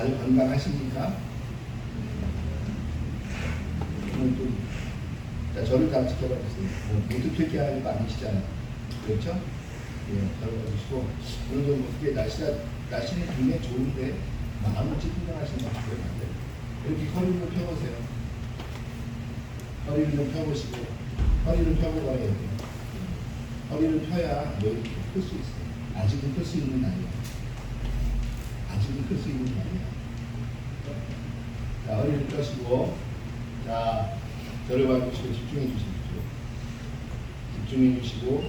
다들 건강하십니까? 자, 저를 다 지켜봐 주세요. 모두 퇴기하는 거 아니시잖아요. 그렇죠? 예, 저를 봐주시고, 오늘 좀 어떻게 날씨는 굉장히 좋은데, 마음을 찌뿌둥하시는 것 같아요. 이렇게 허리를 펴보세요. 허리를 좀 펴보시고, 허리를 펴고 가야 돼요. 허리를 펴야 너 이렇게 클 수 있어요. 아직은 클 수 있는 나이야. 아직은 클 수 있는 나이야. 자, 허리를 펴시고, 자, 저를 봐주시고 집중해 주십시오. 집중해 주시고,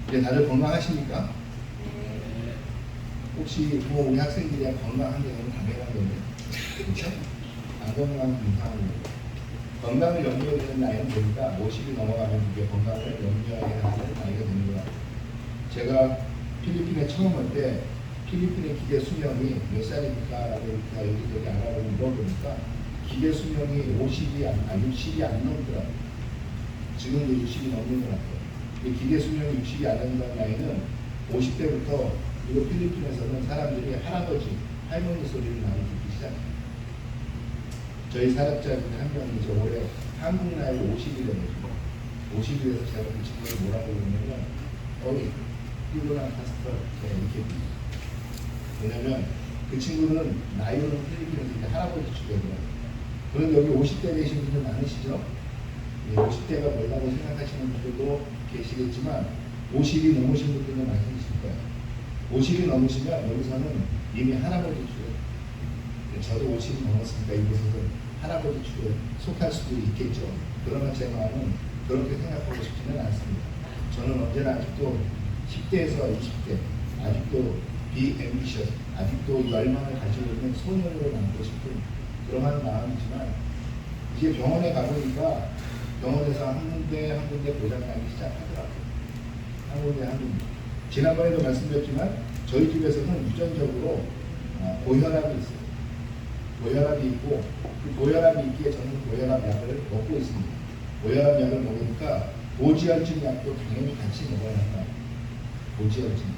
이제 다들 건강하십니까? 네. 혹시 우리 학생들이 건강한데 너무 당연한 건데, 그렇죠? 안 건강한 이상한 거예요. 건강을 염려해야 되는 나이는 보니까 50이 넘어가면 그게 건강을 염려해야 하는 나이가 되는 것 같아요. 제가 필리핀에 처음 올 때 필리핀의 기대 수명이 몇 살입니까? 라고 여기저기 알아보고 물어보니까 기대 수명이 60이 안 60이 안 넘더라고요. 지금도 60이 넘는 것 같아요. 기대 수명이 60이 안 넘는 나이는 50대부터 그리고 필리핀에서는 사람들이 할아버지, 할머니 소리를 많이 듣기 시작해요. 저희 사역자 중에 한 명이 저 올해 한국 나이 50이 되거든요. 50이 돼서 제가 그 친구를 뭐라고 그러냐면 어이, 이거랑 파스터 이렇게 왜냐면 그 친구는 나이로는 필리핀에서 이제 할아버지 축이더라고요. 그런데 여기 50대 되신 분들 많으시죠? 50대가 뭐라고 생각하시는 분들도 계시겠지만 50이 넘으신 분들도 많이 계실 거예요. 50이 넘으시면 여기서는 이미 할아버지 축이에요. 저도 50이 넘었으니까 이곳에서 할아버지 축에 속할 수도 있겠죠. 그러나 제 마음은 그렇게 생각하고 싶지는 않습니다. 저는 언제나 아직도 10대에서 20대, 아직도 비앰비셔스, 아직도 열망을 가지고 있는 소년으로 남고 싶은 그러한 마음이지만 이제 병원에 가보니까 병원에서 한 군데 고장나기 시작하더라고요. 한 군데. 지난번에도 말씀드렸지만 저희 집에서는 유전적으로 고혈압이 있어요. 고혈압이 있고 그 고혈압이 있기에 저는 고혈압 약을 먹고 있습니다. 고혈압 약을 먹으니까 고지혈증 약도 당연히 같이 먹어야 한다. 고지혈증.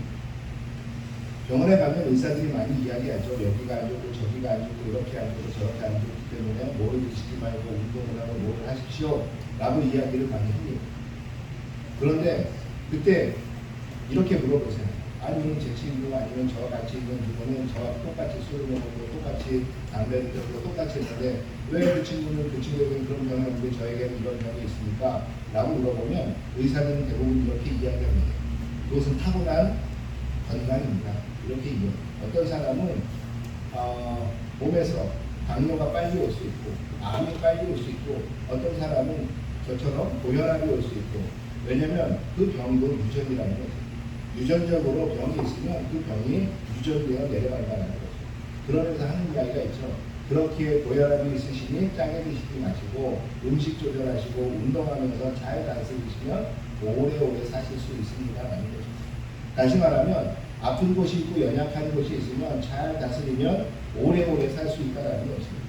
병원에 가면 의사들이 많이 이야기하죠. 여기가 안 좋고 저기가 안 좋고 이렇게 안 좋고 저렇게 안 좋기 때문에 뭐를 드시지 말고 운동을 하고 뭐를 하십시오 라고 이야기를 많이 합니다. 그런데 그때 이렇게 물어보세요. 아니면 제 친구 아니면 저와 같이 있는 누구는 저와 똑같이 술을 먹고 똑같이 담배를 피우고 똑같이 했는데 왜 그 친구는 그 친구에게는 그런 병이 없는데 저에게는 이런 병이 있습니까? 라고 물어보면 의사들은 대부분 이렇게 이야기합니다. 그것은 타고난 건강입니다. 이렇게 얘기해요. 어떤 사람은 몸에서 당뇨가 빨리 올 수 있고 암이 빨리 올 수 있고 어떤 사람은 저처럼 고혈압이 올 수 있고 왜냐하면 그 병도 유전이라는 거죠. 유전적으로 병이 있으면 그 병이 유전되어 내려간다는 거죠. 그러면서 하는 이야기가 있죠. 그렇게 고혈압이 있으시니 짜게 드시지 마시고 음식 조절하시고 운동하면서 잘 다스리시면 오래오래 사실 수 있습니다. 라는 거죠. 다시 말하면 아픈 곳이 있고 연약한 곳이 있으면 잘 다스리면 오래오래 살 수 있다는 것입니다.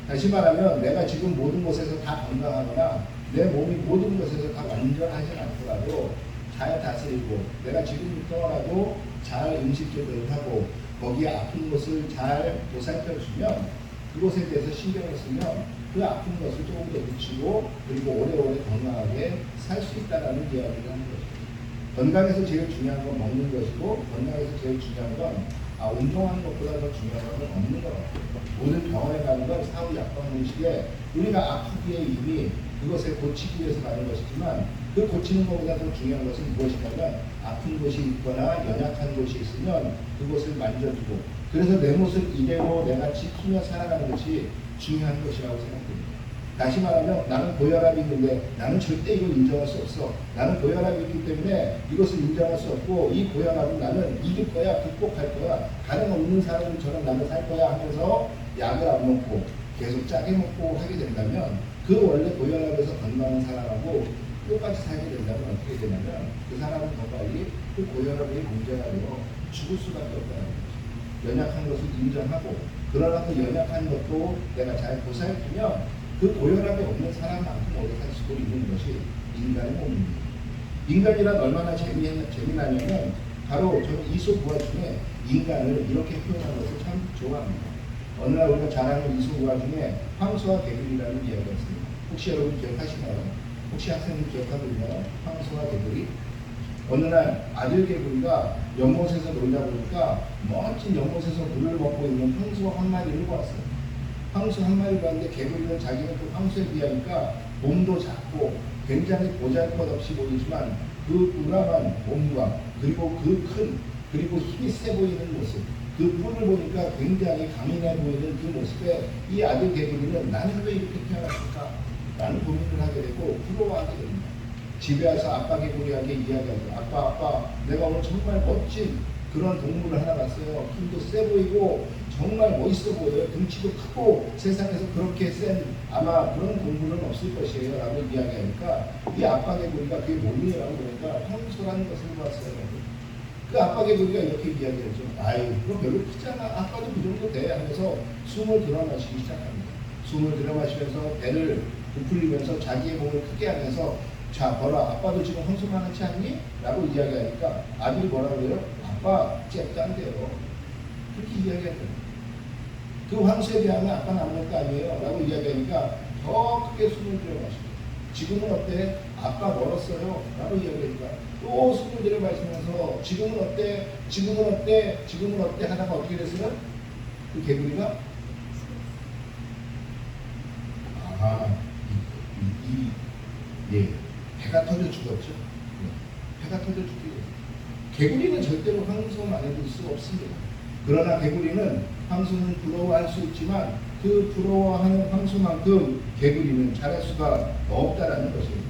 다시 말하면 내가 지금 모든 곳에서 다 건강하거나 내 몸이 모든 곳에서 다 완전하지 않더라도 잘 다스리고 내가 지금부터라도 잘 음식 조절을 하고 거기에 아픈 곳을 잘 보살펴주면 그곳에 대해서 신경을 쓰면 그 아픈 것을 조금 더 늦추고 그리고 오래오래 건강하게 살 수 있다는 이야기를 하는 거죠. 건강에서 제일 중요한 건 먹는 것이고 건강에서 제일 중요한 건 운동하는 것보다 더 중요한 건 없는 것 같아요. 모든 병원에 가는 건 사후 약방 식에 우리가 아프기에 이미 그것을 고치기 위해서 가는 것이지만 그 고치는 것보다 더 중요한 것은 무엇이냐면 아픈 곳이 있거나 연약한 곳이 있으면 그곳을 만져주고 그래서 내 모습 이대로 내가 지키며 살아가는 것이 중요한 것이라고 생각합니다. 다시 말하면 나는 고혈압이 있는데 나는 절대 이걸 인정할 수 없어. 나는 고혈압이 있기 때문에 이것을 인정할 수 없고 이 고혈압은 나는 이길 거야, 극복할 거야, 다른 없는 사람들처럼 나는 살 거야 하면서 약을 안 먹고 계속 짜게 먹고 하게 된다면 그 원래 고혈압에서 건강한 사람하고 똑같이 살게 된다면 어떻게 되냐면 그 사람은 더 빨리 그 고혈압의 문제가 되어 죽을 수밖에 없다는 거죠. 연약한 것을 인정하고 그러나 그 연약한 것도 내가 잘 보살피면 그 고혈압이 없는 사람만큼 오래 살 수 있는 것이 인간의 몸입니다. 인간이란 얼마나 재미나냐면 바로 저는 이솝 부화 중에 인간을 이렇게 표현하는 것을 참 좋아합니다. 어느 날 우리가 잘 아는 이소구화 중에 황소와 개구리라는 이야기가 있습니다. 혹시 여러분 기억하시나요? 혹시 학생들 기억하고 있나요? 황소와 개구리. 어느 날 아들 개구리가 연못에서 놀다 보니까 멋진 연못에서 물을 먹고 있는 황소 한 마리를 보았어요. 황소 한 마리를 봤는데 개구리는 자기는 그 황소에 비하니까 몸도 작고 굉장히 보잘것없이 보이지만 그 우람한 몸과 그리고 그 큰 그리고 힘이 세 보이는 모습, 그 뿔을 보니까 굉장히 강인해 보이는 그 모습에 이 아들 개구리는 나는 왜 이렇게 태어났을까? 라는 고민을 하게 되고 부러워하게 됩니다. 집에 와서 아빠 개구리에게 이야기하죠. 아빠, 내가 오늘 정말 멋진 그런 동물을 하나 봤어요. 힘도 세 보이고 정말 멋있어 보여요. 등치도 크고 세상에서 그렇게 센 아마 그런 동물은 없을 것이에요. 라고 이야기하니까 이 아빠 개구리가 그게 뭐냐라고 그러니까 황소라는 것을 봤어요. 그 아빠 개구리가 이렇게 이야기했죠. 아유, 그거 별로 크잖아. 아빠도 그 정도 돼. 하면서 숨을 들어마시기 시작합니다. 숨을 들어마시면서 배를 부풀리면서 자기의 몸을 크게 하면서 자, 봐라. 아빠도 지금 황소만 하지 않니? 라고 이야기하니까 아들이 뭐라고 그래요? 아빠, 잽짠데요. 그렇게 이야기하잖아요. 그 황소에 비하면 아빠는 아무것도 아니에요. 라고 이야기하니까 더 크게 숨을 들여마시고 지금은 어때? 아빠 멀었어요. 라고 이야기하니까 또 숨을 들여마시면서 지금은 어때? 지금은 어때? 지금은 어때? 하다가 어떻게 됐어요? 그 개구리가 예, 배가 터져 죽었죠. 배가 터져 죽게 됐어요. 개구리는 절대로 황소만에 둘 수 없습니다. 그러나 개구리는 황소는 부러워할 수 있지만 그 부러워하는 황소만큼 개구리는 잘할 수가 없다라는 것입니다.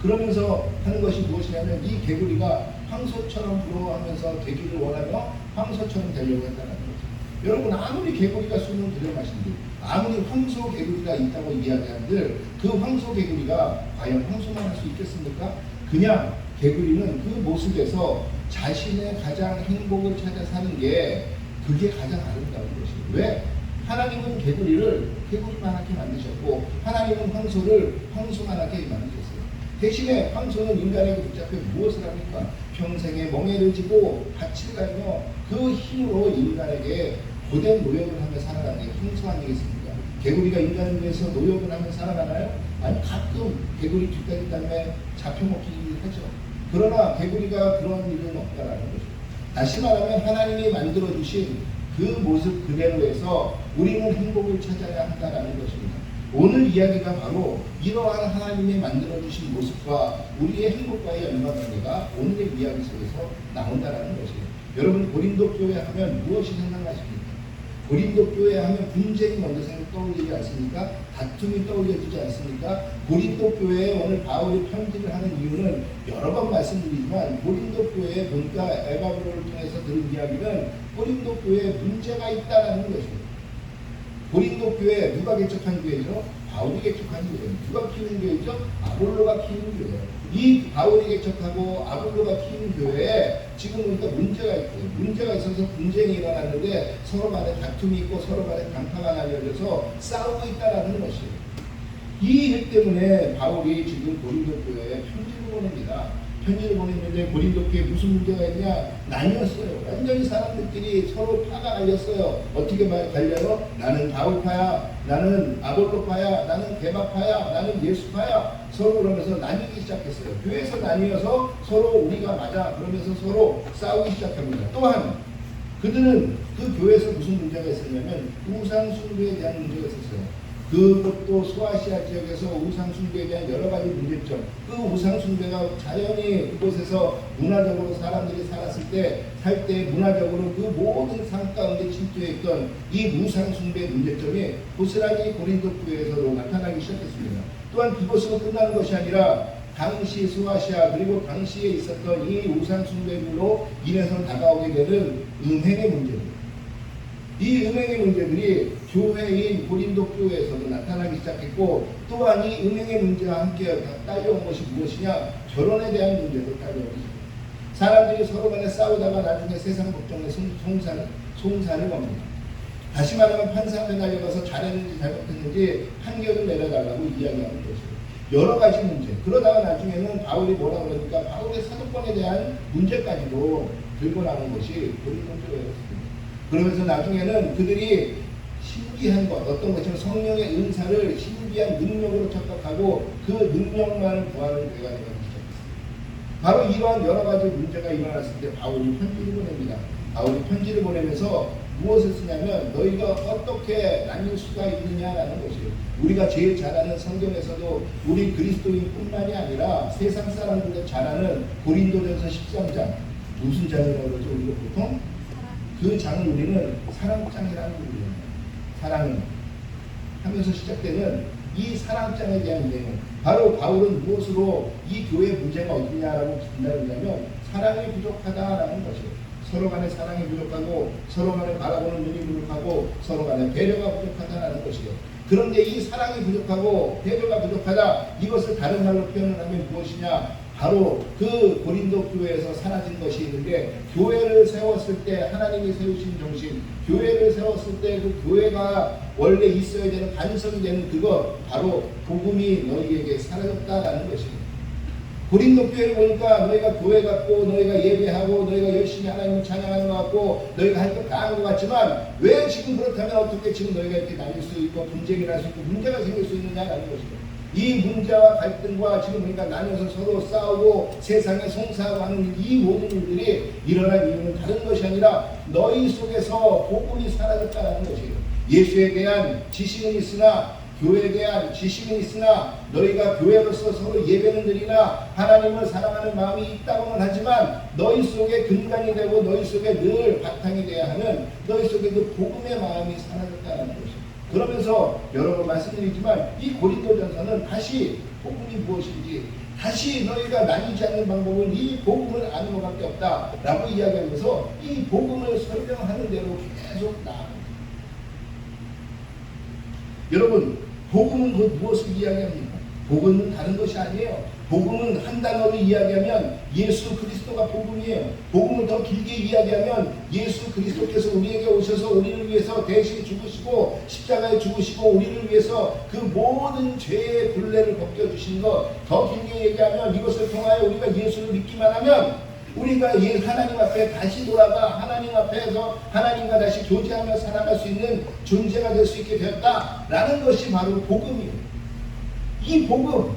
그러면서 하는 것이 무엇이냐면 이 개구리가 황소처럼 부러워하면서 되기를 원하며 황소처럼 되려고 했다는 거죠. 여러분 아무리 개구리가 숨을 들여마신들 아무리 황소 개구리가 있다고 이야기한들 그 황소 개구리가 과연 황소만 할 수 있겠습니까? 그냥 개구리는 그 모습에서 자신의 가장 행복을 찾아 사는 게 그게 가장 아름다운 것이에요. 왜? 하나님은 개구리를 개구리만하게 만드셨고 하나님은 황소를 황소만하게 만드셨어요. 대신에 황소는 인간에게 붙잡혀 무엇을 합니까? 평생에 멍에를 지고 밭을 갈며 그 힘으로 인간에게 고된 노력을 하며 살아가는 게 황소 아니겠습니까? 개구리가 인간을 위해서 노력을 하며 살아가나요? 아니 가끔 개구리 뒷다리 때문에 잡혀먹기도 하죠. 그러나 개구리가 그런 일은 없다라는 거죠. 다시 말하면 하나님이 만들어주신 그 모습 그대로에서 우리는 행복을 찾아야 한다라는 것입니다. 오늘 이야기가 바로 이러한 하나님이 만들어주신 모습과 우리의 행복과의 연관관계가 오늘의 이야기 속에서 나온다라는 것이에요. 여러분 고린도 교회 하면 무엇이 생각나십니까? 고린도 교회 하면 분쟁이 먼저 떠올리지 않습니까? 다툼이 떠올려지지 않습니까? 고린도 교회에 오늘 바울이 편지를 하는 이유는 여러 번 말씀드리지만 고린도 교회의 본가 에바브로를 통해서 들은 이야기는 고린도 교회에 문제가 있다는 것입니다. 고린도 교회 누가 개척한 교회죠? 바울이 개척한 교회예요. 누가 키우는 교회죠? 아볼로가 키우는 교회예요. 이 바울이 개척하고 아볼로가 키우는 교회에 지금 보니까 문제가 있고요. 문제가 있어서 분쟁이 일어났는데 서로 간에 다툼이 있고 서로 간에 강파가 날려져서 싸우고 있다는 것이에요. 이 일 때문에 바울이 지금 고린도 교회에 편지를 보냅니다. 편지를 보냈는데 고린도 교회에 무슨 문제가 있냐? 나뉘었어요. 완전히 사람들끼리 서로 파가 갈렸어요. 어떻게 갈려요? 나는 바울파야, 나는 아볼로파야, 나는 게바파야, 나는 예수파야. 서로 그러면서 나뉘기 시작했어요. 교회에서 나뉘어서 서로 우리가 맞아 그러면서 서로 싸우기 시작합니다. 또한 그들은 그 교회에서 무슨 문제가 있었냐면 우상 숭배에 대한 문제가 있었어요. 그것도 소아시아 지역에서 우상 숭배에 대한 여러 가지 문제점. 그 우상 숭배가 자연히 그곳에서 문화적으로 사람들이 살았을 때 살 때 문화적으로 그 모든 삶 가운데 침투해 있던 이 우상 숭배 문제점이 고스란히 고린도 교회에서도 나타나기 시작했습니다. 또한 그것으로 끝나는 것이 아니라 당시 소아시아 그리고 당시에 있었던 이 우상 숭배로 인해서 다가오게 되는 음행의 문제입니다. 이 음행의 문제들이 교회인 고린도 교회에서도 나타나기 시작했고 또한 이 음행의 문제와 함께 따져온 것이 무엇이냐? 결혼에 대한 문제도 따져오기 시작합니다. 사람들이 서로 간에 싸우다가 나중에 세상 걱정에 송사를 겁니다. 다시 말하면 판사 앞에 달려가서 잘했는지 잘못했는지 판결을 내려달라고 이야기하는 것이에요. 여러 가지 문제. 그러다가 나중에는 바울이 뭐라고 그러니까 바울의 사도권에 대한 문제까지도 들고 나온 것이 고린도 교회였습니다. 그러면서 나중에는 그들이 신기한 것, 어떤 것처럼 성령의 은사를 신기한 능력으로 착각하고 그 능력만을 구하는 교회가 되기 시작했습니다. 바로 이러한 여러 가지 문제가 일어났을 때 바울이 편지를 보냅니다. 바울이 편지를 보내면서 무엇을 쓰냐면 너희가 어떻게 나뉠 수가 있느냐라는 것이에요. 우리가 제일 잘 아는 성경에서도 우리 그리스도인뿐만이 아니라 세상 사람들도 잘 아는 고린도전서 13장 무슨 장이라고 그러죠? 우리가 보통 그 장을 우리는 사랑장이라는 거예요. 사랑은 하면서 시작되는 이 사랑장에 대한 내용, 바로 바울은 무엇으로 이 교회의 문제가 어디냐라고 진단하냐면 사랑이 부족하다라는 것이에요. 서로 간에 사랑이 부족하고 서로 간에 바라보는 눈이 부족하고 서로 간에 배려가 부족하다는 것이에요. 그런데 이 사랑이 부족하고 배려가 부족하다, 이것을 다른 말로 표현을 하면 무엇이냐? 바로 그 고린도 교회에서 사라진 것이 있는데, 교회를 세웠을 때 하나님이 세우신 정신, 교회를 세웠을 때 그 교회가 원래 있어야 되는 반성이 되는 그것, 바로 복음이 너희에게 사라졌다라는 것입니다. 고린도 교회를 보니까 너희가 교회 같고 너희가 예배하고 너희가 열심히 하나님을 찬양하는 것 같고 너희가 할 것 다 하는 것 같지만 왜 지금 그렇다면 어떻게 지금 너희가 이렇게 나뉠 수 있고 분쟁이 날 수 있고 문제가 생길 수 있느냐라는 것입니다. 이 문제와 갈등과 지금 보니까 나뉘어서 서로 싸우고 세상에 송사하고 하는 이 모든 일들이 일어난 이유는 다른 것이 아니라 너희 속에서 복음이 사라졌다는 것이에요. 예수에 대한 지식은 있으나, 교회에 대한 지식은 있으나, 너희가 교회로서 서로 예배는 드리나 하나님을 사랑하는 마음이 있다고는 하지만 너희 속에 근간이 되고 너희 속에 늘 바탕이 되어야 하는 너희 속에 그 복음의 마음이 사라졌다는 것이에요. 그러면서 여러 번 말씀드리지만 이 고린도전서는 다시 복음이 무엇인지, 다시 너희가 나뉘지 않는 방법은 이 복음을 아는 것밖에 없다라고 이야기하면서 이 복음을 설명하는 대로 계속 나아갑니다. 여러분, 복음은 그 무엇을 이야기합니까? 복음은 다른 것이 아니에요. 복음은 한 단어로 이야기하면 예수 그리스도가 복음이에요. 복음을 더 길게 이야기하면 예수 그리스도께서 우리에게 오셔서 우리를 위해서 대신 죽으시고 십자가에 죽으시고 우리를 위해서 그 모든 죄의 굴레를 벗겨주신 것, 더 길게 얘기하면 이것을 통하여 우리가 예수를 믿기만 하면 우리가 하나님 앞에 다시 돌아가 하나님 앞에서 하나님과 다시 교제하며 살아갈 수 있는 존재가 될 수 있게 되었다라는 것이 바로 복음이에요. 이 복음,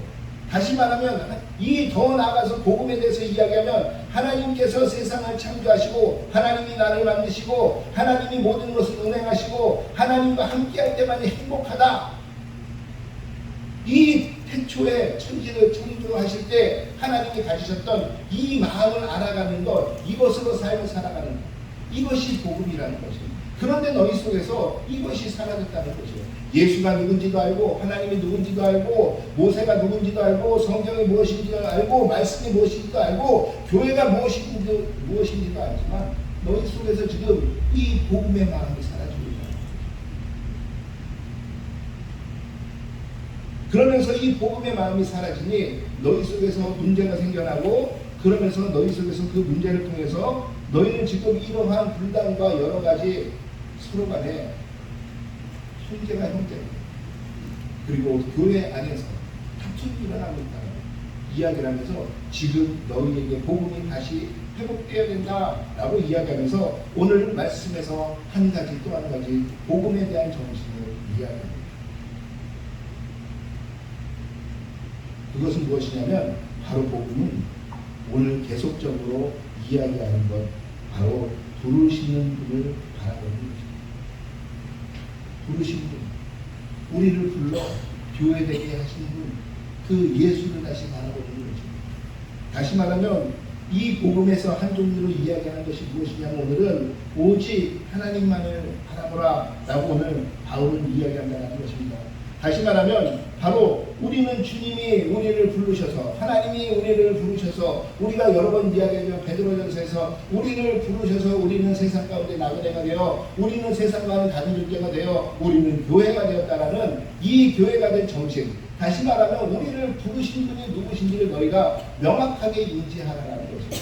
다시 말하면 이 더 나아가서 복음에 대해서 이야기하면 하나님께서 세상을 창조하시고 하나님이 나를 만드시고 하나님이 모든 것을 운행하시고 하나님과 함께할 때만이 행복하다. 이 태초에 천지를 창조하실 때 하나님이 가지셨던 이 마음을 알아가는 것, 이것으로 삶을 살아가는 것, 이것이 복음이라는 것입니다. 그런데 너희 속에서 이것이 사라졌다는 것이에요. 예수가 누군지도 알고 하나님이 누군지도 알고 모세가 누군지도 알고 성경이 무엇인지도 알고 말씀이 무엇인지도 알고 교회가 무엇인지도 알지만 너희 속에서 지금 이 복음의 마음이 사라지고 있다. 그러면서 이 복음의 마음이 사라지니 너희 속에서 문제가 생겨나고, 그러면서 너희 속에서 그 문제를 통해서 너희는 지금 이러한 분단과 여러 가지 서로 간에 형제가 형제, 그리고 교회 안에서 다툼이 일어나고 있다는 이야기를 하면서 지금 너희에게 복음이 다시 회복되어야 된다라고 이야기하면서 오늘 말씀에서 한 가지 또 한 가지 복음에 대한 정신을 이야기합니다. 그것은 무엇이냐면 바로 복음은 오늘 계속적으로 이야기하는 것, 바로 부르시는 분을 바라보는 것입니다. 부르신 분, 우리를 불러 교회되게 하신 분, 그 예수를 다시 바라보는 것입니다. 다시 말하면 이 복음에서 한 종류로 이야기하는 것이 무엇이냐면 오늘은 오직 하나님만을 바라보라 라고 오늘 바울은 이야기한다는 것입니다. 다시 말하면 바로 우리는 주님이 우리를 부르셔서, 하나님이 우리를 부르셔서, 우리가 여러 번 이야기하죠. 베드로전서에서 우리를 부르셔서 우리는 세상 가운데 나그네가 되어 우리는 세상과는 다른 존재가 되어 우리는 교회가 되었다라는 이 교회가 된 정신, 다시 말하면 우리를 부르신 분이 누구신지를 너희가 명확하게 인지하라는 것입니다.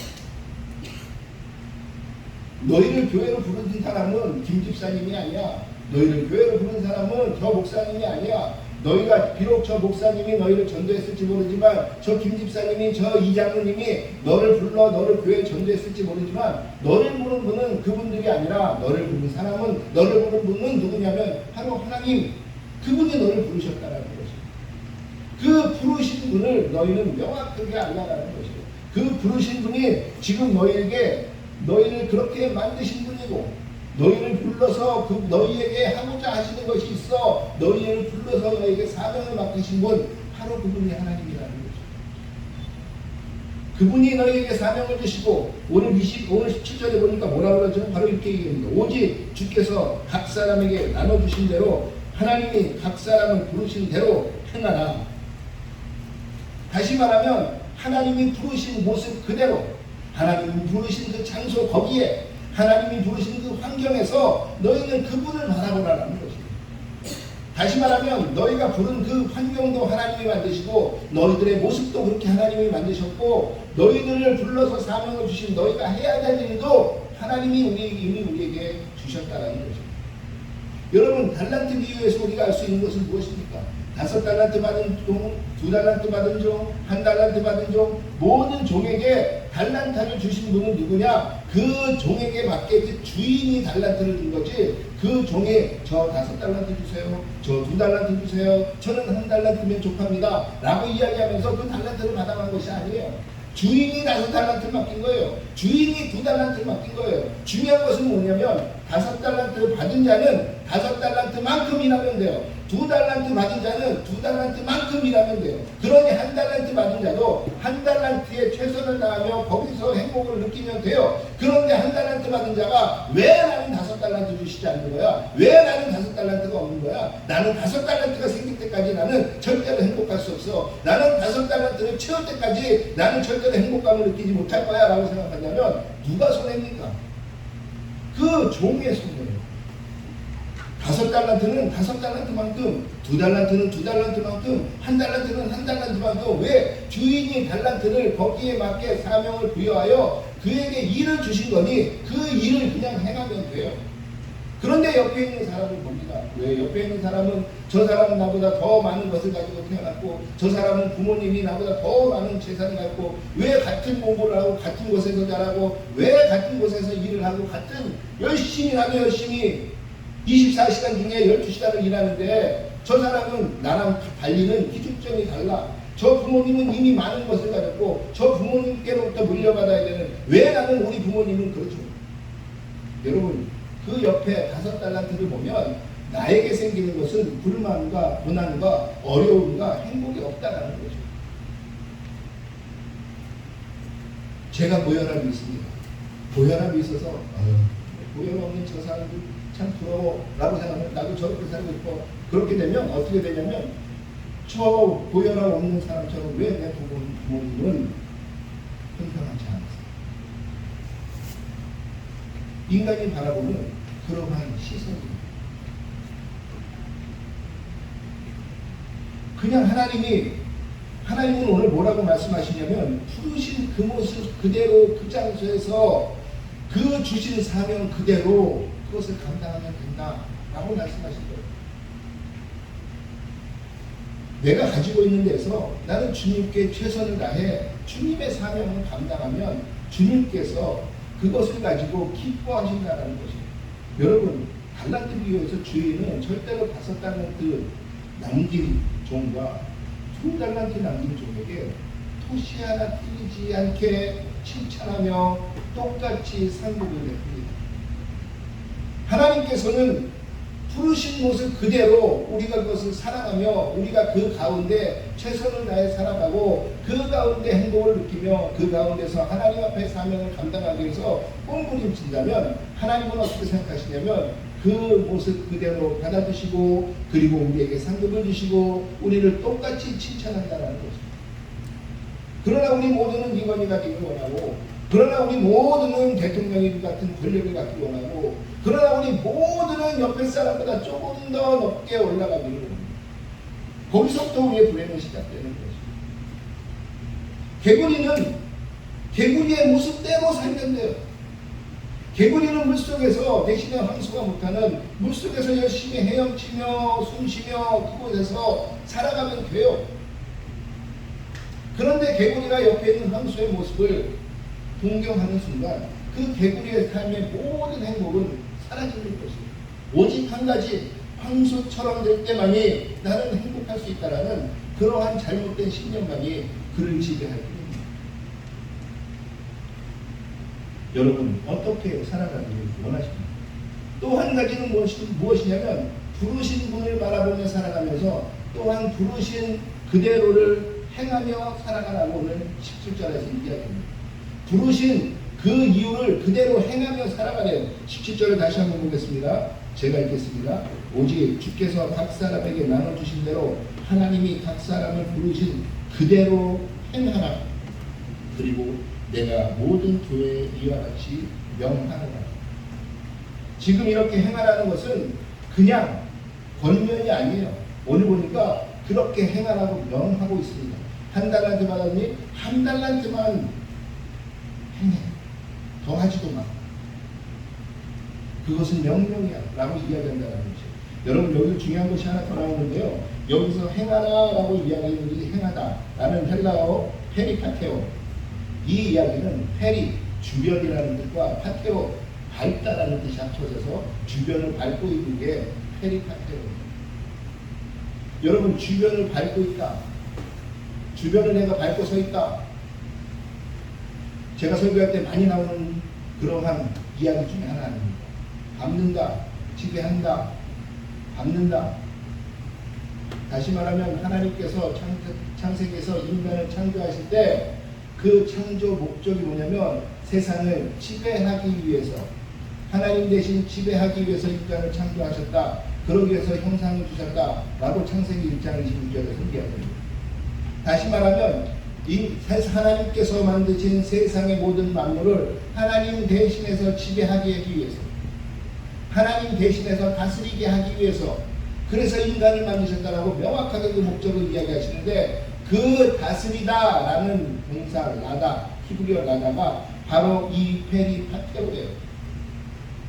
너희를 교회로 부르신 사람은 김 집사님이 아니야. 너희를 교회로 부른 사람은 저 목사님이 아니야. 너희가 비록 저 목사님이 너희를 전도했을지 모르지만 저 김집사님이 저 이장로님이 너를 불러 너를 교회에 전도했을지 모르지만 너를 부른 분은 그분들이 아니라 너를 부른 사람은 너를 부른 분은 누구냐면 바로 하나님 그분이 너를 부르셨다는 것이죠. 그 부르신 분을 너희는 명확하게 알아가는 것이죠. 그 부르신 분이 지금 너희를 그렇게 만드신 분이고 너희를 불러서 너희에게 하고자 하시는 것이 있어 너희를 불러서 너희에게 사명을 맡기신 분 바로 그분이 하나님이라는 거죠. 그분이 너희에게 사명을 주시고 오늘 17절에 보니까 뭐라고 그러죠? 바로 이렇게 얘기합니다. 오직 주께서 각 사람에게 나눠주신 대로 하나님이 각 사람을 부르신 대로 행하라. 다시 말하면 하나님이 부르신 모습 그대로 하나님이 부르신 그 장소 거기에 하나님이 부르신 그 환경에서 너희는 그분을 바라보라는 것입니다. 다시 말하면 너희가 부른 그 환경도 하나님이 만드시고 너희들의 모습도 그렇게 하나님이 만드셨고 너희들을 불러서 사명을 주신 너희가 해야 될 일도 하나님이 이미 우리에게 주셨다는 것입니다. 여러분 달란트 비유에서 우리가 알 수 있는 것은 무엇입니까? 5달란트 받은 종, 2달란트 받은 종, 1달란트 받은 종 모든 종에게 달란트를 주신 분은 누구냐? 그 종에게 맞게 그 주인이 달란트를 준 거지 그 종이 저 5달란트 주세요. 저 2달란트 주세요. 저는 1달란트면 족합니다. 라고 이야기하면서 그 달란트를 받아간 것이 아니에요. 주인이 5달란트를 맡긴 거예요. 주인이 2달란트를 맡긴 거예요. 중요한 것은 뭐냐면 5달란트를 받은 자는 5달란트만큼 일하면 돼요. 2달란트 받은 자는 2달란트만큼 일하면 돼요. 그러니 1달란트 받은 자도 1달란트에 최선을 다하며 거기서 행복을 느끼면 돼요. 그런데 1달란트 받은 자가 왜 나는 5달란트 주시지 않는 거야? 왜 나는 5달란트가 없는 거야? 나는 5달란트가 생길 때까지 나는 절대로 행복할 수 없어. 나는 5달란트를 채울 때까지 나는 절대로 행복감을 느끼지 못할 거야 라고 생각한다면 누가 손해입니까? 그 종의 손해예요. 5달란트는 5달란트만큼, 2달란트는 2달란트만큼, 1달란트는 1달란트만큼 왜 주인이 달란트를 거기에 맞게 사명을 부여하여 그에게 일을 주신 거니 그 일을 그냥 행하면 돼요. 그런데 옆에 있는 사람을 봅니다. 왜 옆에 있는 사람은 저 사람은 나보다 더 많은 것을 가지고 태어났고 저 사람은 부모님이 나보다 더 많은 재산을 갖고 왜 같은 공부를 하고 같은 곳에서 자라고 왜 같은 곳에서 일을 하고 같은 열심히 나도 열심히 24시간 중에 12시간을 일하는데 저 사람은 나랑 달리는 기준점이 달라. 저 부모님은 이미 많은 것을 가졌고 저 부모님께로부터 물려받아야 되는 왜 나는 우리 부모님은 그렇죠. 여러분 그 옆에 5달란트를 보면 나에게 생기는 것은 불만과 고난과 어려움과 행복이 없다라는 거죠. 제가 모혈압이 있습니다. 모혈압이 있어서 모혈 없는 저 사람들 참 부러워 라고 생각하면 나도 저렇게 살고 싶어. 그렇게 되면 어떻게 되냐면 저 고혈압 없는 사람처럼 왜 내 부모님은 평평하지 않았어. 인간이 바라보는 그러한 시선입니다. 그냥 하나님은 오늘 뭐라고 말씀하시냐면 부르신 그 모습 그대로 그 장소에서 그 주신 사명 그대로 그것을 감당하면 된다라고 말씀하신 거예요. 내가 가지고 있는 데서 나는 주님께 최선을 다해 주님의 사명을 감당하면 주님께서 그것을 가지고 기뻐하신다는 것이에요. 여러분 달란트 비유에서 주인은 절대로 5달란트 남긴 종과 2달란트 남긴 종에게 토시 하나 띄지 않게 칭찬하며 똑같이 상급을 냅니다. 하나님께서는 부르신 모습 그대로 우리가 그것을 사랑하며 우리가 그 가운데 최선을 다해 살아가고 그 가운데 행복을 느끼며 그 가운데서 하나님 앞에 사명을 감당하기 위해서 꽁부림친다면 하나님은 어떻게 생각하시냐면 그 모습 그대로 받아주시고 그리고 우리에게 상급을 주시고 우리를 똑같이 칭찬한다는 것입니다. 그러나 우리 모두는 임원이가 되길 원하고 그러나 우리 모두는 대통령이 같은 권력을 갖기 원하고 그러나 우리 모두는 옆에 사람보다 조금 더 높게 올라가기를 원합니다. 거기서부터 우리의 불행은 시작되는 것입니다. 개구리의 모습대로 살면 돼요. 개구리는 물속에서 대신에 황소가 못하는 물속에서 열심히 헤엄치며 숨쉬며 그곳에서 살아가면 돼요. 그런데 개구리가 옆에 있는 황소의 모습을 동경하는 순간 그 개구리의 삶의 모든 행복은 사라지는 것이에요. 오직 한 가지, 황소처럼 될 때만이 나는 행복할 수 있다라는 그러한 잘못된 신념만이 그를 지배할 뿐입니다. 여러분 어떻게 살아가기를 원하십니까? 또 한 가지는 무엇이냐면 부르신 분을 바라보며 살아가면서 또한 부르신 그대로를 행하며 살아가라고 오늘 17절에서 이야기합니다. 부르신 그 이유를 그대로 행하며 살아가래요. 17절을 다시 한번 보겠습니다. 제가 읽겠습니다. 오직 주께서 각 사람에게 나눠주신 대로 하나님이 각 사람을 부르신 그대로 행하라. 그리고 내가 모든 교회에 이와 같이 명하노라. 지금 이렇게 행하라는 것은 그냥 권면이 아니에요. 오늘 보니까 그렇게 행하라고 명하고 있습니다. 한 달란트 받았니? 한 달란트만 행해. 더 하지도 마. 그것은 명령이야 라고 이야기한다는 거죠. 여러분 여기 중요한 것이 하나 더 나오는데요. 여기서 행하라 라고 이야기하는 것이 행하다 라는 헬라어 페리파테오, 이 이야기는 페리, 주변이라는 뜻과 파테오, 밟다라는 뜻이 합쳐져서 주변을 밟고 있는 게 페리파테오입니다. 여러분 주변을 밟고 있다, 주변을 내가 밟고 서 있다. 제가 설교할 때 많이 나오는 그러한 이야기 중에 하나 아닙니까? 밟는다, 지배한다, 밟는다. 다시 말하면 하나님께서 창세기에서 인간을 창조하실 때 그 창조 목적이 뭐냐면 세상을 지배하기 위해서, 하나님 대신 지배하기 위해서 인간을 창조하셨다. 그러기 위해서 형상을 주셨다라고 창세기 1장 26절에서 이야기합니다. 다시 말하면 하나님께서 만드신 세상의 모든 만물을 하나님 대신해서 지배하게 하기 위해서, 하나님 대신해서 다스리게 하기 위해서, 그래서 인간을 만드셨다라고 명확하게 그 목적을 이야기하시는데, 그 다스리다라는 동사 라다, 히브리어 라다가 바로 이 페리파테오예요.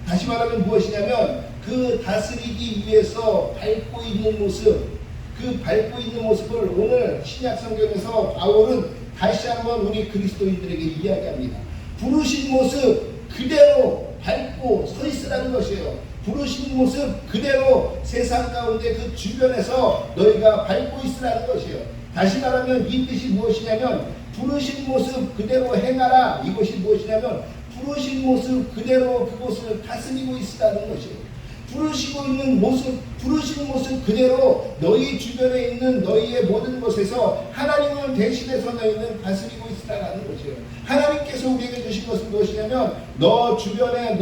다시 말하면 무엇이냐면 그 다스리기 위해서 밟고 있는 모습, 그 밟고 있는 모습을 오늘 신약 성경에서 바울은 다시 한번 우리 그리스도인들에게 이야기합니다. 부르신 모습 그대로 밟고 서 있으라는 것이에요. 부르신 모습 그대로 세상 가운데 그 주변에서 너희가 밟고 있으라는 것이에요. 다시 말하면 이 뜻이 무엇이냐면 부르신 모습 그대로 행하라. 이것이 무엇이냐면 부르신 모습 그대로 그곳을 다스리고 있으라는 것이에요. 부르시고 있는 모습, 부르신 모습 그대로 너희 주변에 있는 너희의 모든 것에서 하나님을 대신해서 너희는 다스리고 있으라는 것이에요. 하나님께서 우리에게 주신 것은 무엇이냐면 너 주변의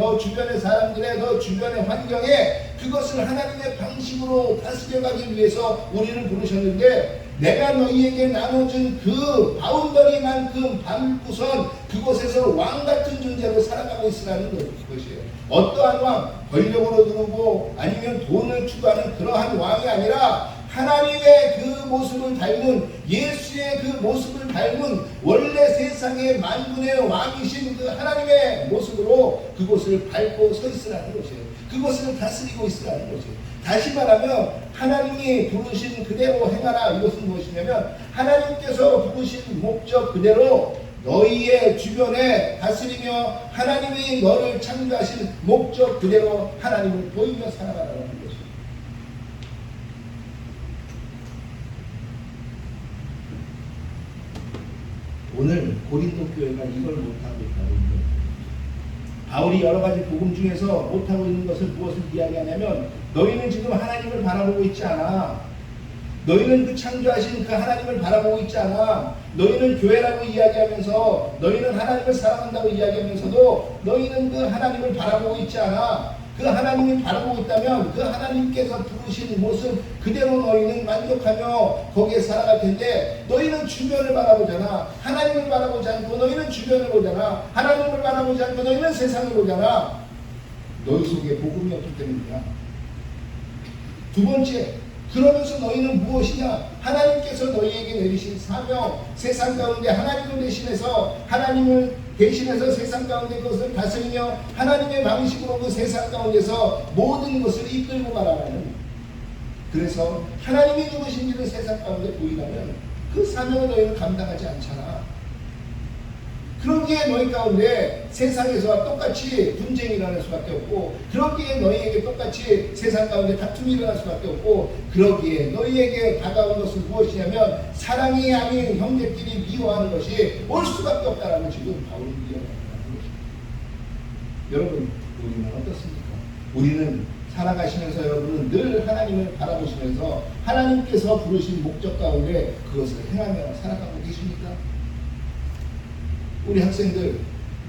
사람들의, 너 주변의 환경에 그것을 하나님의 방식으로 다스려가기 위해서 우리를 부르셨는데, 내가 너희에게 나눠준 그 바운더리만큼 밟고선 그곳에서 왕같은 존재로 살아가고 있으라는 것이에요. 어떠한 왕, 권력으로 누르고 아니면 돈을 추구하는 그러한 왕이 아니라 하나님의 그 모습을 닮은, 예수의 그 모습을 닮은 원래 세상의 만군의 왕이신 그 하나님의 모습으로 그곳을 밟고 서 있으라는 것이에요. 그것을 다스리고 있으라는 것이에요. 다시 말하면 하나님이 부르신 그대로 행하라. 이것은 무엇이냐면 하나님께서 부르신 목적 그대로 너희의 주변에 다스리며 하나님이 너를 창조하신 목적 그대로 하나님을 보이며 살아가라는 것입니다. 오늘 고린도 교회가 이걸 못하고 있다고 합니다. 바울이 여러 가지 복음 중에서 못하고 있는 것을 무엇을 이야기하냐면, 너희는 지금 하나님을 바라보고 있지 않아. 너희는 그 창조하신 그 하나님을 바라보고 있지 않아. 너희는 교회라고 이야기하면서, 너희는 하나님을 사랑한다고 이야기하면서도 너희는 그 하나님을 바라보고 있지 않아. 그 하나님을 바라보고 있다면 그 하나님께서 부르신 모습 그대로 너희는 만족하며 거기에 살아갈 텐데, 너희는 주변을 바라보잖아. 하나님을 바라보지 않고 너희는 주변을 보잖아. 하나님을 바라보지 않고 너희는 세상을 보잖아. 너희 속에 복음이 없기 때문이야. 두 번째, 그러면서 너희는 무엇이냐? 하나님께서 너희에게 내리신 사명, 세상 가운데 하나님을 대신해서 하나님을 대신해서 세상 가운데 그것을 다스리며 하나님의 방식으로 그 세상 가운데서 모든 것을 이끌고 가라는, 그래서 하나님이 누구신지를 세상 가운데 보이라면 그 사명을 너희는 감당하지 않잖아. 그러기에 너희 가운데 세상에서와 똑같이 분쟁이 일어날 수밖에 없고, 그러기에 너희에게 똑같이 세상 가운데 다툼이 일어날 수밖에 없고, 그러기에 너희에게 다가온 것은 무엇이냐면 사랑이 아닌 형제끼리 미워하는 것이 올 수밖에 없다라는 지금 바울이 이야기하는 것입니다. 여러분, 우리는 어떻습니까? 우리는 살아가시면서 여러분은 늘 하나님을 바라보시면서 하나님께서 부르신 목적 가운데 그것을 행하며 살아가고 계십니까? 우리 학생들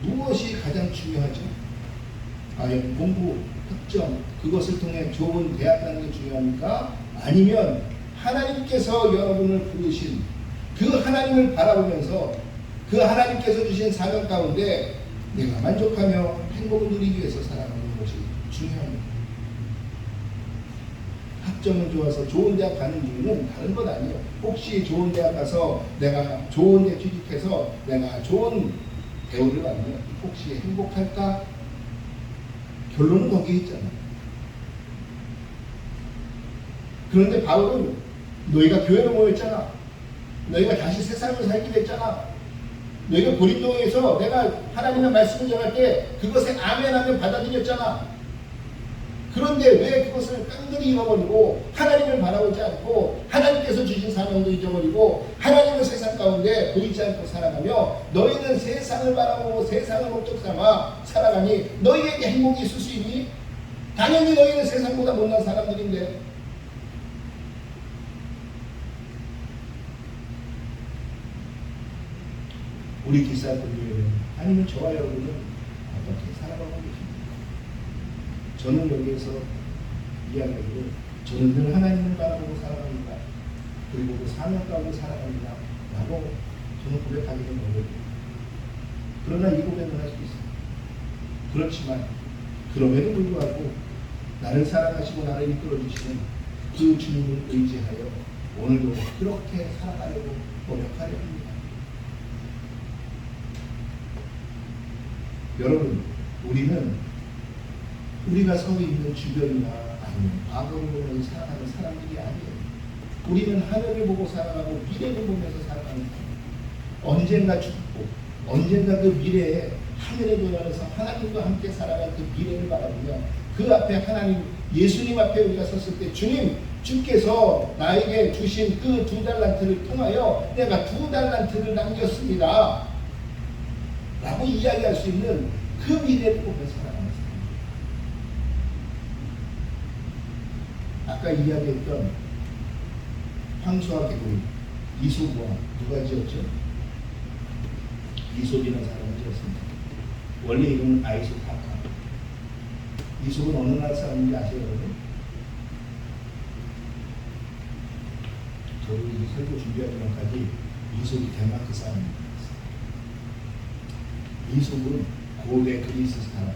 무엇이 가장 중요하죠? 과연 공부, 학점, 그것을 통해 좋은 대학 가는 게 중요합니까? 아니면 하나님께서 여러분을 부르신 그 하나님을 바라보면서 그 하나님께서 주신 사명 가운데 내가 만족하며 행복을 누리기 위해서 살아가는 것이 중요합니다. 학점은 좋아서 좋은 대학 가는 이유는 다른 것 아니에요. 혹시 좋은 대학 가서 내가 좋은 데 취직해서 내가 좋은 대우를 받으면 혹시 행복할까? 결론은 거기에 있잖아요. 그런데 바울은 너희가 교회로 모였잖아. 너희가 다시 세상을 살게 됐잖아. 너희가 고린도에서 내가 하나님의 말씀을 전할 때 그것에 아멘하며 받아들였잖아. 그런데 왜 그것을 깡그리 잃어버리고 하나님을 바라보지 않고 하나님께서 주신 사명도 잊어버리고 하나님의 세상 가운데 보이지 않고 살아가며 너희는 세상을 바라보고 세상을 목적 삼아 살아가니 너희에게 행복이 있을 수 있니? 당연히 너희는 세상보다 못난 사람들인데. 우리 기사분들은 아니면 저와 여러분은 어떻게 살아가고 계십니까? 저는 여기에서 이야기하기를 저는 늘 하나님을 바라보고 살아갑니다. 그리고 그 사명 가운데 살아갑니다. 라고 저는 고백하기는 어려워요. 그러나 이 고백을 할 수 있습니다. 그렇지만 그럼에도 불구하고 나를 사랑하시고 나를 이끌어주시는 그 주님을 의지하여 오늘도 그렇게 살아가려고 노력하려 합니다. 여러분, 우리는 우리가 서 있는 주변이나 아니면 과거를 보면서 살아가는 사람들이 아니에요. 우리는 하늘을 보고 살아가고 미래를 보면서 살아가는 사람. 언젠가 죽고 언젠가 그 미래에 하늘에 돌아가서 하나님과 함께 살아갈 그 미래를 바라보며 그 앞에 하나님, 예수님 앞에 우리가 섰을 때 주님, 주께서 나에게 주신 그 2달란트를 통하여 내가 2달란트를 남겼습니다 라고 이야기할 수 있는 그 미래를 보면서 살아가는 사람. 아까 이야기했던 황소와 개구리, 이솝과 누가 지었죠? 이솝이라는 사람을 지었습니다. 원래 이름은 아이소파카. 이솝은 어느 나라 사람인지 아세요, 여러분? 저도 이 설교 준비하기 전까지 이솝이 덴마크 사람입니다. 이솝은 고대 그리스 사람.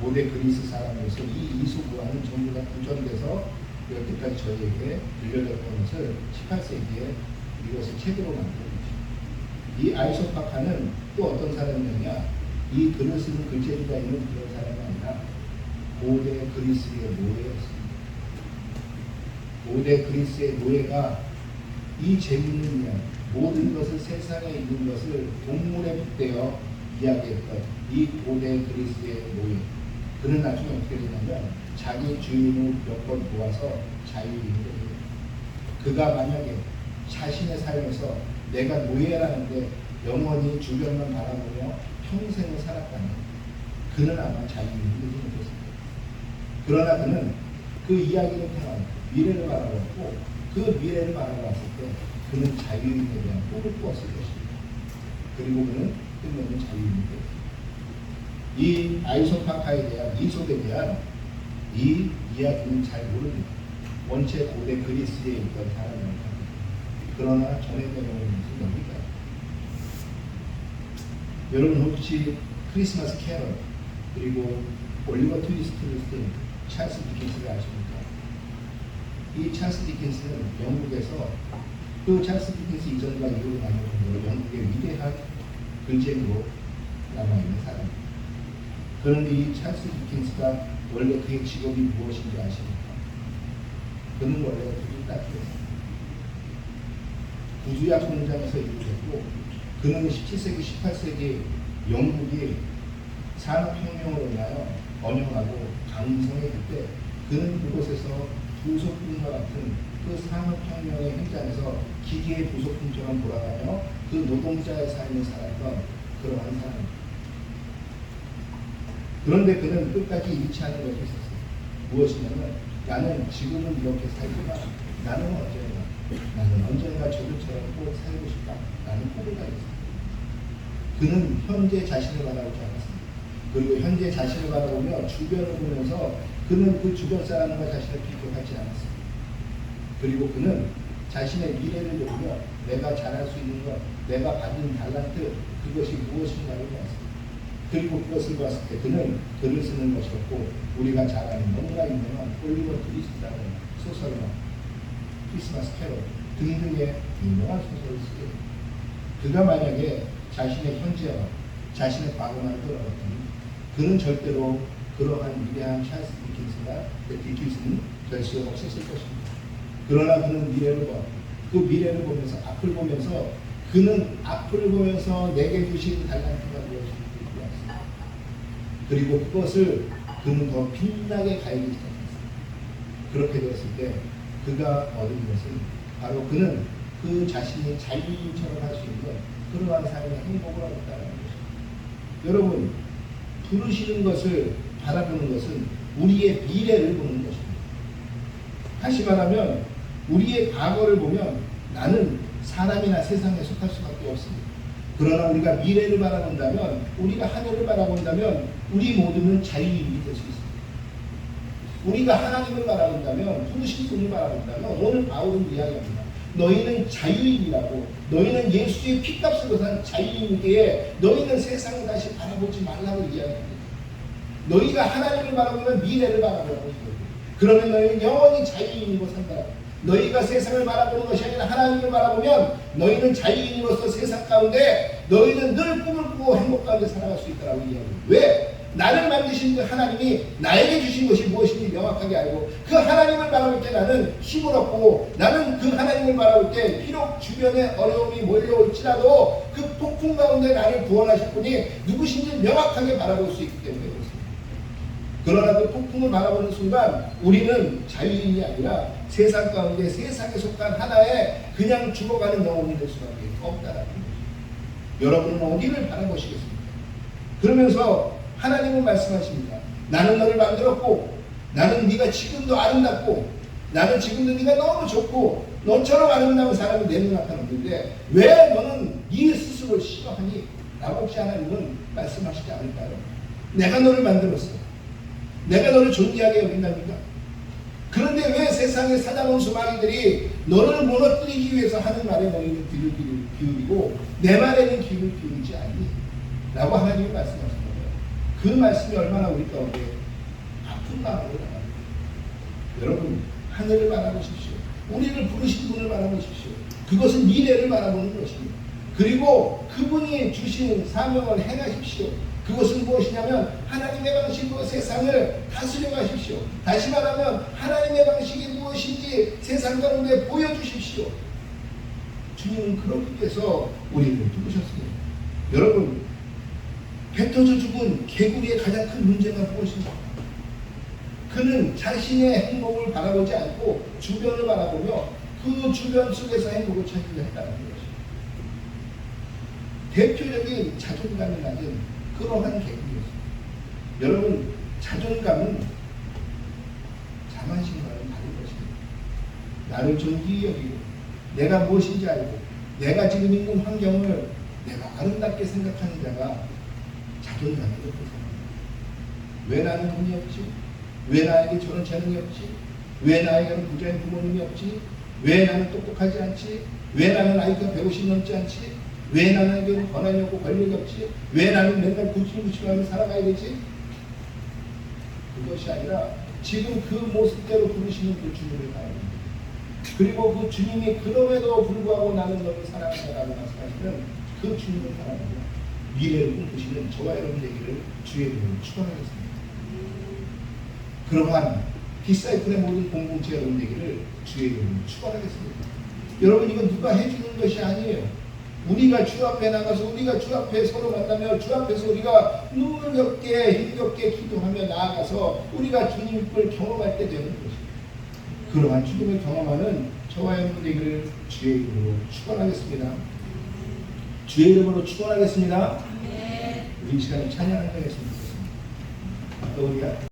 고대 그리스 사람에서 이 이솝과는 전부 다 구전돼서 여태까지 저희에게 들려졌던 것을 18세기에 이것을 책으로 만든 것입니다. 이 아이소파카는 또 어떤 사람이냐, 이 글을 쓰는 글재주가 있는 그런 사람이 아니라 고대 그리스의 노예였습니다. 고대 그리스의 노예가 이 재미있는 이야기, 모든 것을 세상에 있는 것을 동물에 빗대어 이야기했던 이 고대 그리스의 노예. 그는 나중에 어떻게 되냐면 자기 주인을 몇 번 도와서 자유인이 됩니다. 그가 만약에 자신의 삶에서 내가 노예라는데 영원히 주변만 바라보며 평생을 살았다면 그는 아마 자유인이 되지 못했습니다. 그러나 그는 그 이야기를 통한 미래를 바라봤고 그 미래를 바라봤을 때 그는 자유인에 대한 꿈을 꾸었을 것입니다. 그리고 그는 끝내는 자유인이 되었습니다. 이 아이소파카에 대한, 이솝에 대한 이 이야기는 잘 모릅니다. 원체 고대 그리스에 있던 사람입니다. 그러나 전해져 오는 것은 여기까지. 여러분 혹시 크리스마스 캐럴 그리고 올리버 트위스트를 쓴 찰스 디킨스를 아십니까? 이 찰스 디킨스는 영국에서 또 찰스 디킨스 이전과 이후로 나누는 영국의 위대한 글쟁이로 남아있는 사람입니다. 그런데 이 찰스 디킨스가 원래 그의 직업이 무엇인지 아십니까? 그는 원래 구두닦이였습니다. 구두약 공장에서 일을 했고, 그는 17세기, 18세기 영국이 산업혁명으로 인하여 번영하고 강성했을 때 그는 그곳에서 부속품과 같은 그 산업혁명의 현장에서 기계의 부속품처럼 돌아가며 그 노동자의 삶을 살았던 그러한 사람입니다. 그런데 그는 끝까지 잃지 않은 것이 있었어요. 무엇이냐면 나는 지금은 이렇게 살지만 나는 언젠가 저들처럼 꼭 살고 싶다. 나는 꿈을 가졌습니다. 그는 현재 자신을 바라보지 않았습니다. 그리고 현재 자신을 바라보며 주변을 보면서 그는 그 주변 사람과 자신을 비교하지 않았습니다. 그리고 그는 자신의 미래를 보며 내가 잘할 수 있는 것, 내가 받은 달란트, 그것이 무엇인가를 봤습니다. 그리고 그것을 봤을 때 그는 글을 쓰는 것이었고, 우리가 잘 아는 너무나 유명한 올리버 트위스트라는 소설가, 크리스마스 캐롤 등등의 유명한 소설을 쓰게 됩니다. 그가 만약에 자신의 현재와 자신의 과거만 돌아봤다면 그는 절대로 그러한 위대한 찰스 디킨스는 될 수 없었을 것입니다. 그러나 그는 미래를 보았고, 그 미래를 보면서 앞을 보면서 그는 앞을 보면서 내게 주신 달란트가 무엇인지 보았습니다. 그리고 그것을 그는 더 빛나게 가야기 시작했습니다. 그렇게 되었을 때 그가 얻은 것은 바로 그는 그 자신이 자유인처럼 할 수 있는 그러한 삶의 행복을 얻었다는 것입니다. 여러분, 부르시는 것을 바라보는 것은 우리의 미래를 보는 것입니다. 다시 말하면 우리의 과거를 보면 나는 사람이나 세상에 속할 수밖에 없습니다. 그러나 우리가 미래를 바라본다면, 우리가 하늘을 바라본다면 우리 모두는 자유인이 될 수 있습니다. 우리가 하나님을 바라본다면, 부르신 분을 바라본다면 오늘 바울은 이야기합니다. 너희는 자유인이라고, 너희는 예수의 피값으로 산 자유인이기에 너희는 세상을 다시 바라보지 말라고 이야기합니다. 너희가 하나님을 바라보면 미래를 바라보라고. 그러면 너희는 영원히 자유인이고 산다. 너희가 세상을 바라보는 것이 아니라 하나님을 바라보면 너희는 자유인으로서 세상 가운데 너희는 늘 꿈을 꾸고 행복 가운데 살아갈 수 있다고 이야기합니다. 왜? 나를 만드신 그 하나님이 나에게 주신 것이 무엇인지 명확하게 알고, 그 하나님을 바라볼 때 나는 힘을 얻고, 나는 그 하나님을 바라볼 때 비록 주변에 어려움이 몰려올지라도 그 폭풍 가운데 나를 구원하실 분이 누구신지 명확하게 바라볼 수 있기 때문에 그렇습니다. 그러나 그 폭풍을 바라보는 순간 우리는 자유인이 아니라 세상 가운데 세상에 속한 하나의 그냥 죽어가는 영혼이 될 수밖에 없다라는 거죠. 여러분은 어디를 바라보시겠습니까? 그러면서 하나님은 말씀하십니다. 나는 너를 만들었고, 나는 네가 지금도 아름답고, 나는 지금도 네가 너무 좋고, 너처럼 아름다운 사람이 내 눈앞에 없는데 왜 너는 네 스스로를 싫어하니? 라고 혹시 하나님은 말씀하시지 않을까요? 내가 너를 만들었어. 내가 너를 존귀하게 여긴답니까? 그런데 왜 세상의 사자원 수마귀들이 너를 무너뜨리기 위해서 하는 말에 너희는 귀를 기울이고 내 말에는 귀를 기울이지 않니? 라고 하나님이 말씀하시는 거예요. 그 말씀이 얼마나 우리 가운데 아픈 마음으로 나갑니다. 여러분, 하늘을 바라보십시오. 우리를 부르신 분을 바라보십시오. 그것은 미래를 바라보는 것입니다. 그리고 그분이 주신 사명을 행하십시오. 그것은 무엇이냐면 하나님의 방식으로 세상을 다스려 가십시오. 다시 말하면 하나님의 방식이 무엇인지 세상 가운데 보여주십시오. 주님은 그렇게 해서 우리를 부르셨습니다. 여러분, 뱉어져 죽은 개구리의 가장 큰 문제가 무엇입니까? 그는 자신의 행복을 바라보지 않고 주변을 바라보며 그 주변 속에서 행복을 찾기를 했다는 것입니다. 대표적인 자존감이 낮은 그러한 개구리였습니다. 여러분, 자존감은 자만심과는 다른 것입니다. 나를 존귀히 여기고 내가 무엇인지 알고 내가 지금 있는 환경을 내가 아름답게 생각하는 자가 자존감이 높은 사람입니다. 왜 나는 돈이 없지? 왜 나에게 저런 재능이 없지? 왜 나에게는 부자인 부모님이 없지? 왜 나는 똑똑하지 않지? 왜 나는 나이가 150 넘지 않지? 왜 나에게는 권한이 없고 권력이 없지? 왜 나는 맨날 구출구출하며 살아가야 되지? 그것이 아니라 지금 그 모습대로 부르시는 그 주님을 바랍니다. 그리고 그 주님이 그럼에도 불구하고 나는 너를 사랑한다라고 말씀하시는 그 주님을 바랍니다. 미래를 꿈꾸시는 저와 여러분 되기를 주의 이름으로 축원하겠습니다. 그러한 디사이플의 모든 공동체 여러분 되기를 주의 이름으로 축원하겠습니다. 여러분, 이건 누가 해주는 것이 아니에요. 우리가 주 앞에 나가서 우리가 주 앞에 서로 만나며 주 앞에서 우리가 눈물겹게 힘겹게 기도하며 나아가서 우리가 주님을 경험할 때 되는 것입니다. 그러한 죽음을 경험하는 저와 여러분 되기를 주의 이름으로 축원하겠습니다. 주의 이름으로 축원하겠습니다. 우리 이 시간에 찬양하겠습니다. 우리가